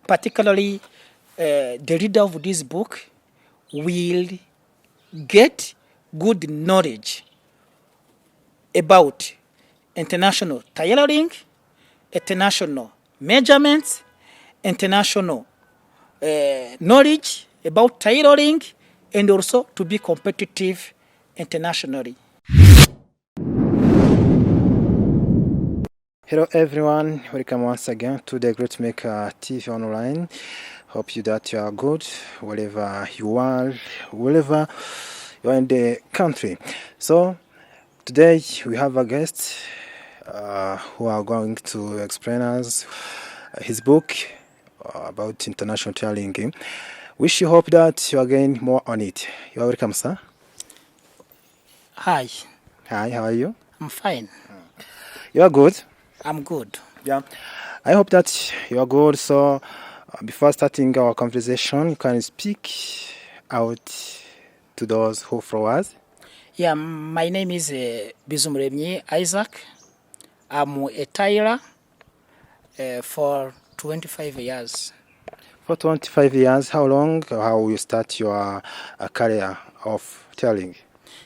particularly the reader of this book will get good knowledge about international tailoring, international measurements, international knowledge about tailoring, and also to be competitive internationally. Hello everyone, welcome once again to the Great Maker TV online. Hope you that you are good wherever you are in the country. So today we have a guest who are going to explain us his book about international tailoring. We should hope that you are getting more on it. You are welcome, sir. Hi. Hi, how are you? I'm fine. You are good? I'm good. Yeah. I hope that you are good. So before starting our conversation, you can speak out to those who follow us. Yeah, my name is Bizumuremyi Isaac. I'm a tailor for 25 years. For 25 years, how long, how you start your career of tailoring?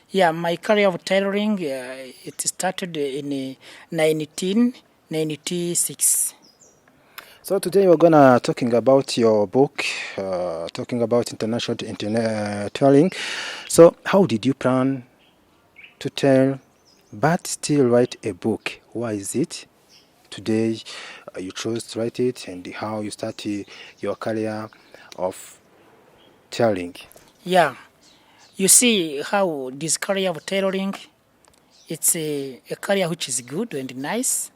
Yeah, my career of tailoring, it started in 1996. So today we're gonna talking about your book, talking about international tailoring. So how did you plan to tailor but still write a book? Why is it today you chose to write it, and how you started your career of tailoring? Yeah, you see how this career of tailoring, it's a career which is good and nice,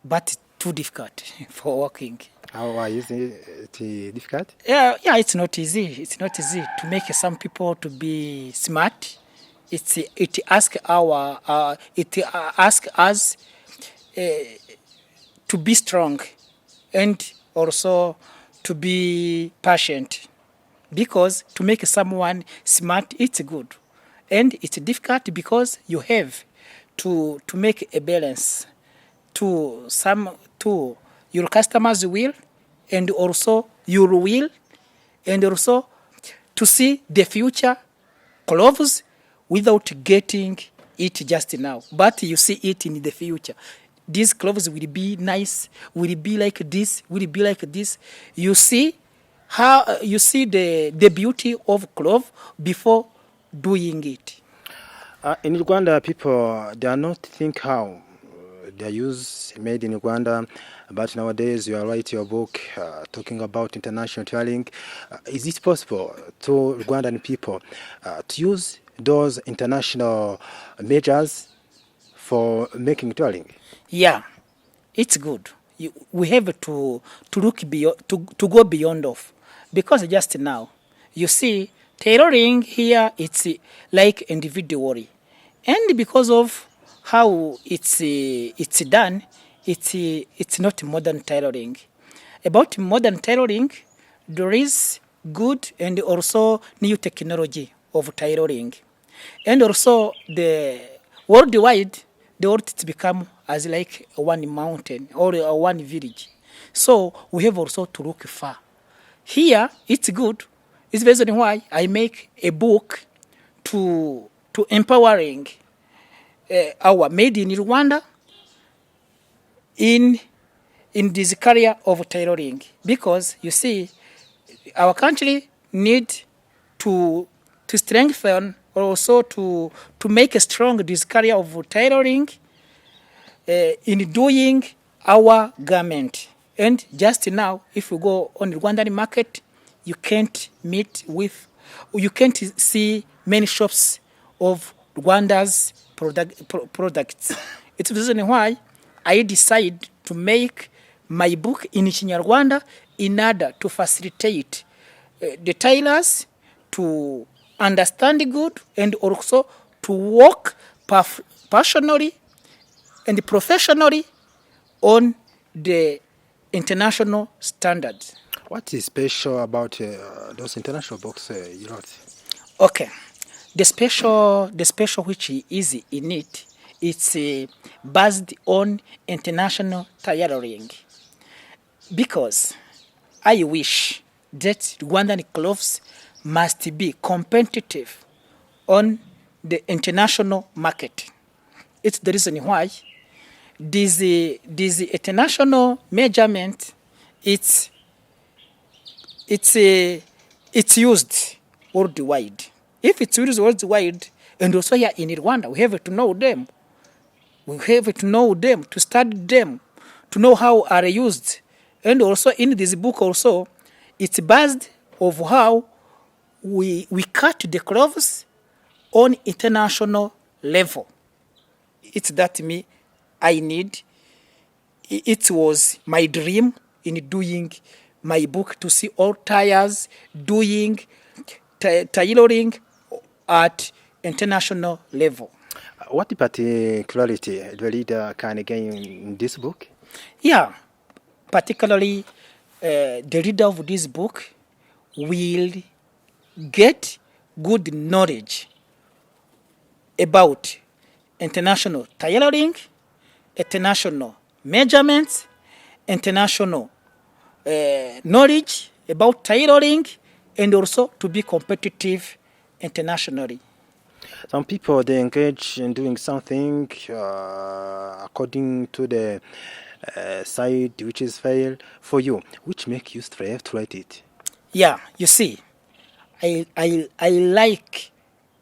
but too difficult for working. How is it difficult? Yeah, it's not easy. It's not easy to make some people to be smart. It asks us to be strong and also to be patient, because to make someone smart, it's good, and it's difficult because you have to make a balance to your customers' will, and also your will, and also to see the future clothes without getting it just now, but you see it in the future. These clothes will be nice, will be like this, will be like this. You see how you see the beauty of clothes before doing it. In Uganda, people they are not think how they use made in Uganda, but nowadays you are writing your book talking about international tailoring. Is it possible to Ugandan people to use those international measures for making tailoring? Yeah, it's good. We have to look beyond, to go beyond of, because just now you see tailoring here, it's like individually, and because of how it's done, it's not modern tailoring. About modern tailoring, there is good and also new technology of tailoring, and also the worldwide, the world it's become as like one mountain or one village. So we have also to look far. Here it's good. It's the reason why I make a book to empowering our made in Rwanda in this career of tailoring, because you see our country need to strengthen, or also to make a strong this career of tailoring in doing our garment. And just now, if you go on the Rwandan market, you can't see many shops of Rwanda's products. It's the reason why I decide to make my book in Kinyarwanda in order to facilitate the tailors to understand good, and also to work passionately and professionally on the international standards. What is special about those international books you wrote? Okay, the special which is in it, it's based on international tailoring, because I wish that Rwandan clothes must be competitive on the international market. It's the reason why this international measurement it's used worldwide. If it's used worldwide, and also here in Rwanda, we have to know them. We have to know them, to study them, to know how are used. And also in this book also, it's based of how we cut the clothes on international level. It's that me I need. It was my dream in doing my book to see all tires doing tailoring at international level. What particularity the reader can gain in this book? Yeah, particularly the reader of this book will get good knowledge about international tailoring, international measurements, international knowledge about tailoring, and also to be competitive internationally. Some people, they engage in doing something according to the side which is fail for you, which make you strive to write it. Yeah, you see, I like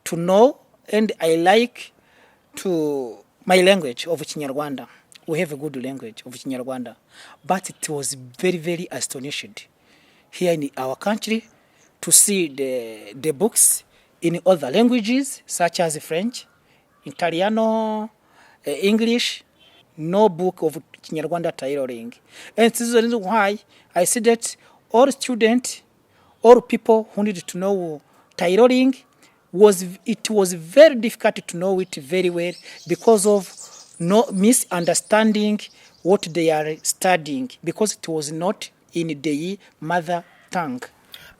to know, and I like to my language of Kinyarwanda. We have a good language of Kinyarwanda, but it was very, very astonishing here in our country to see the books in other languages such as French, Italiano, English, no book of Kinyarwanda tailoring. And this is the reason why I see that all students, all people who need to know tailoring, it was very difficult to know it very well because of no misunderstanding what they are studying, because it was not in the mother tongue.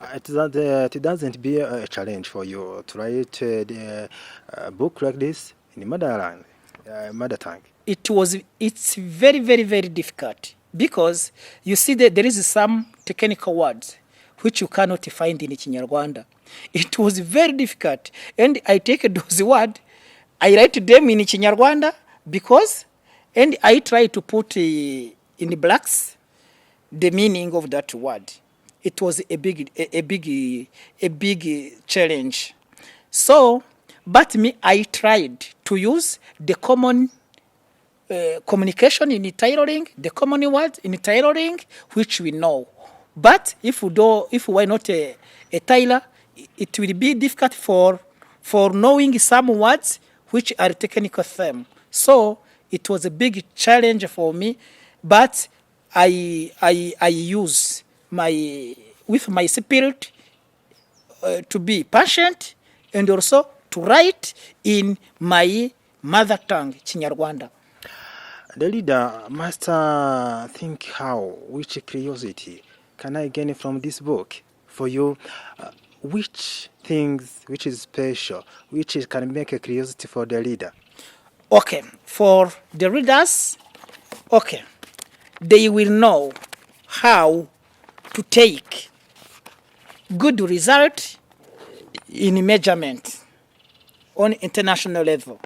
It doesn't be a challenge for you to write a book like this in the mother tongue. It's very, very, very difficult because you see that there is some technical words which you cannot find in Kinyarwanda. It was very difficult, and I take those words, I write them in Kinyarwanda because, and I try to put in the blacks the meaning of that word. It was a big challenge. So, but me, I tried to use the common communication in tailoring, the common word in tailoring, which we know. But if we are not a tailor, it will be difficult for knowing some words which are technical term. So it was a big challenge for me, but I use with my spirit to be patient and also to write in my mother tongue, Kinyarwanda. The reader must think which curiosity can I gain from this book? For you, which things, which is special, which can make a curiosity for the reader? Okay, for the readers, okay, they will know how to take good result in measurement on international level.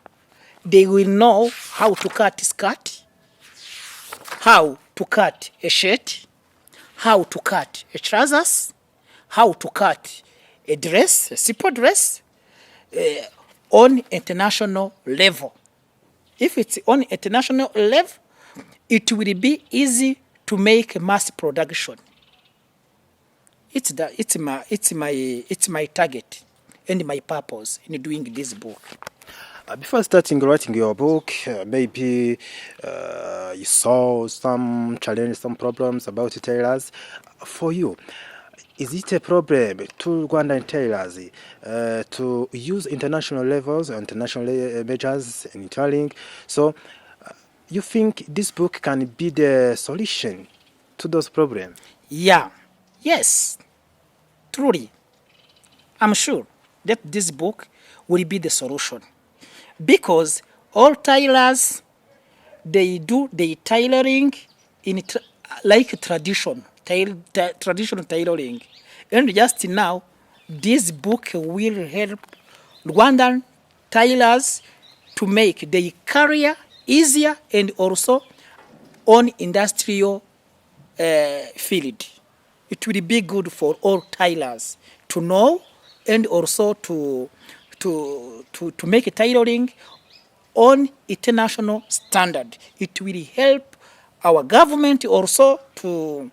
They will know how to cut a skirt, how to cut a shirt, how to cut a trousers, how to cut a dress, a simple dress, on international level. If it's on international level, it will be easy to make mass production. It's my target and my purpose in doing this book. Before starting writing your book, maybe you saw some challenges, some problems about tailors. For you, is it a problem to Rwandan tailors to use international levels, international measures in tailoring? So, you think this book can be the solution to those problems? Yeah, yes, truly. I'm sure that this book will be the solution. Because all tailors, they do the tailoring in like tradition, traditional tailoring. And just now, this book will help Rwandan tailors to make their career easier and also on industrial field. It will be good for all tailors to know and also to make tailoring on international standard. It will help our government also to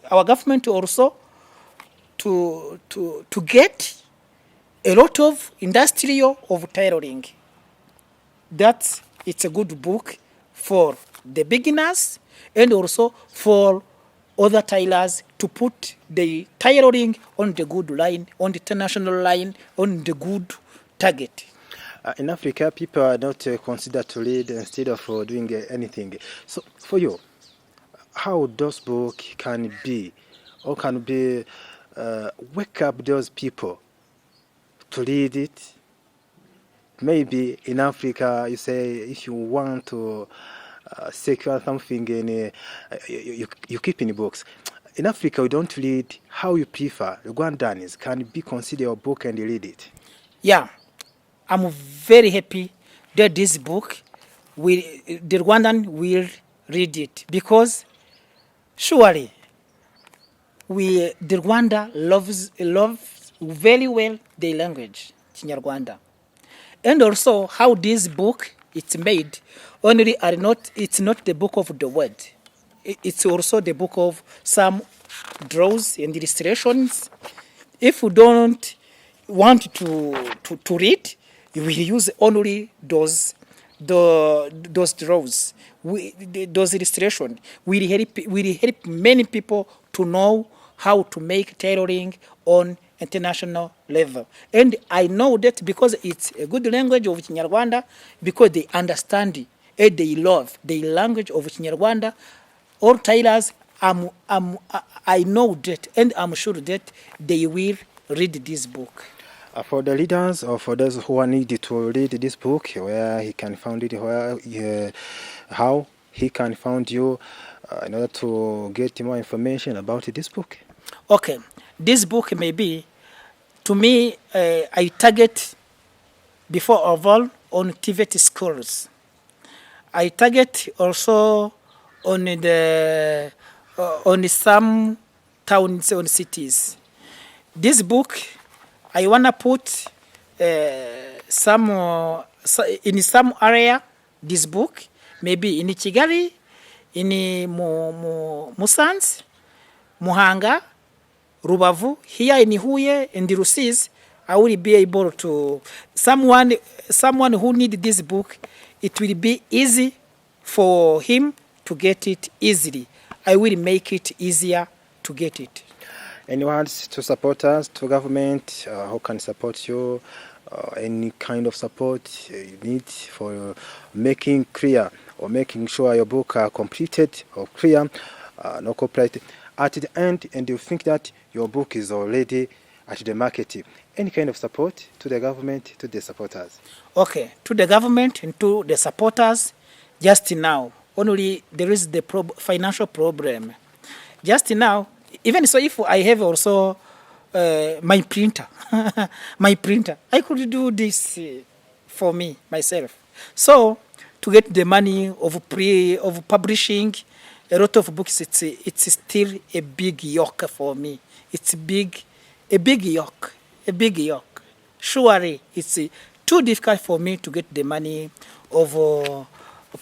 our government also to get a lot of industrial of tailoring. That it's a good book for the beginners and also for other tailors to put the tailoring on the good line, on the international line, on the good target. In Africa, people are not considered to read instead of doing anything. So, for you, how those books can be, or can be, wake up those people to read it? Maybe in Africa, you say if you want to secure something, in you keep in the books. In Africa, we don't read. How you prefer Rwandans can be consider a book and read it. Yeah, I'm very happy that this book the Rwandan will read it, because surely the Rwanda loves very well the language Kinyarwanda, and also how this book it's made. Only are not it's not the book of the word. It's also the book of some draws and illustrations. If you don't want to read, you will use only those draws. Those illustrations will help many people to know how to make tailoring on international level. And I know that because it's a good language of Kinyarwanda, because they understand it and they love the language of Kinyarwanda. All tailors, I know that, and I'm sure that they will read this book. For the readers or for those who are needed to read this book, where he can find it, how he can find you in order to get more information about this book. Okay, this book maybe, to me, I target before of all on TVET schools. I target also on the on some towns, on cities. This book, I wanna put some in some area. This book maybe in Kigali, in Musanze, Muhanga, Rubavu, here in Huye, in the Rusizi. I will be able to someone who need this book. It will be easy for him to get it easily. I will make it easier to get it. Anyone to support us, to government, who can support you, any kind of support you need for making clear or making sure your book are completed or clear, no copyright at the end, and you think that your book is already at the market. Any kind of support to the government, to the supporters? Okay, to the government and to the supporters, just now, only there is the financial problem. Just now, even so, if I have also my printer, I could do this for me, myself. So, to get the money of publishing a lot of books, it's still a big yoke for me. It's a big yoke. Surely, it's too difficult for me to get the money of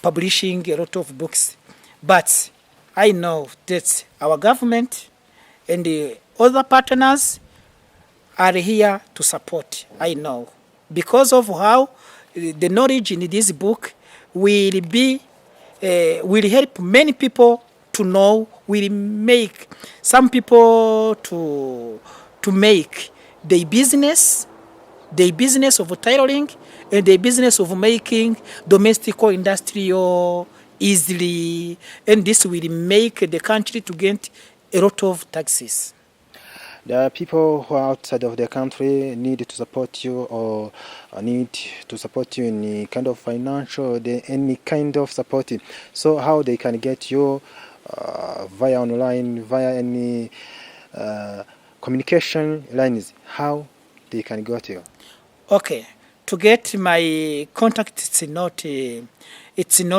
publishing a lot of books. But I know that our government and the other partners are here to support. I know. Because of how the knowledge in this book will help many people to know, will make some people to make the business of tailoring and the business of making domestic or industrial easily, and this will make the country to get a lot of taxes. There are people who are outside of the country need to support you or need to support you in any kind of financial, any kind of support. So how they can get you via online, via any communication lines, how they can go to you? Okay, to get my contact, it's not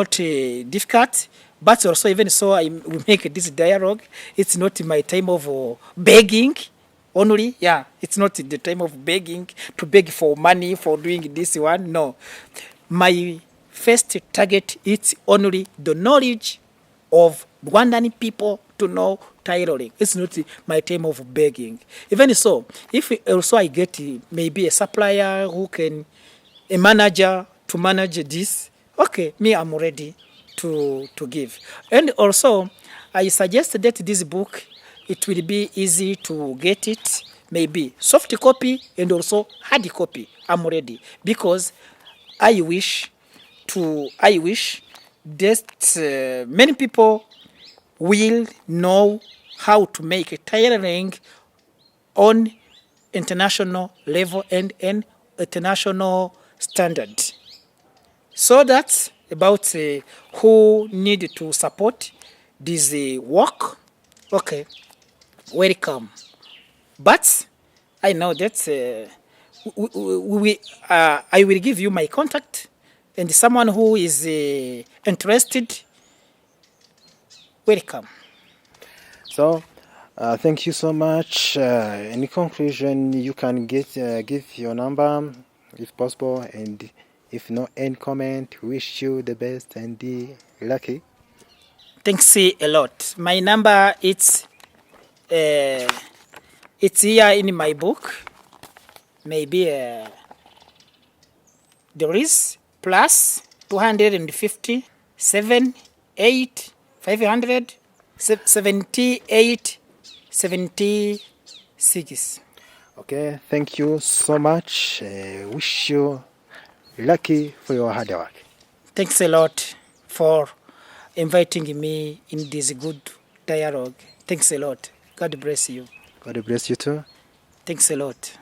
difficult. But also, even so, we make this dialogue. It's not my time of begging only. Yeah, it's not the time of begging to beg for money for doing this one. No, my first target is only the knowledge of Rwandan people to know tailoring. It's not my time of begging. Even so, if also I get maybe a supplier who can, a manager to manage this, okay, me, I'm ready to give. And also, I suggest that this book, it will be easy to get it, maybe soft copy and also hard copy. I'm ready because I wish that many people will know how to make a tailoring on international level and an international standard. So that's about who need to support this work. Okay, welcome. But I know that I will give you my contact, and someone who is interested, welcome. So, thank you so much. In conclusion, you can give your number if possible, and if not, any comment. Wish you the best and the lucky. Thanks a lot. My number it's here in my book. Maybe there is plus 250 7 8 500 78 76. Okay, thank you so much. Wish you lucky for your hard work. Thanks a lot for inviting me in this good dialogue. Thanks a lot. God bless you. God bless you too. Thanks a lot.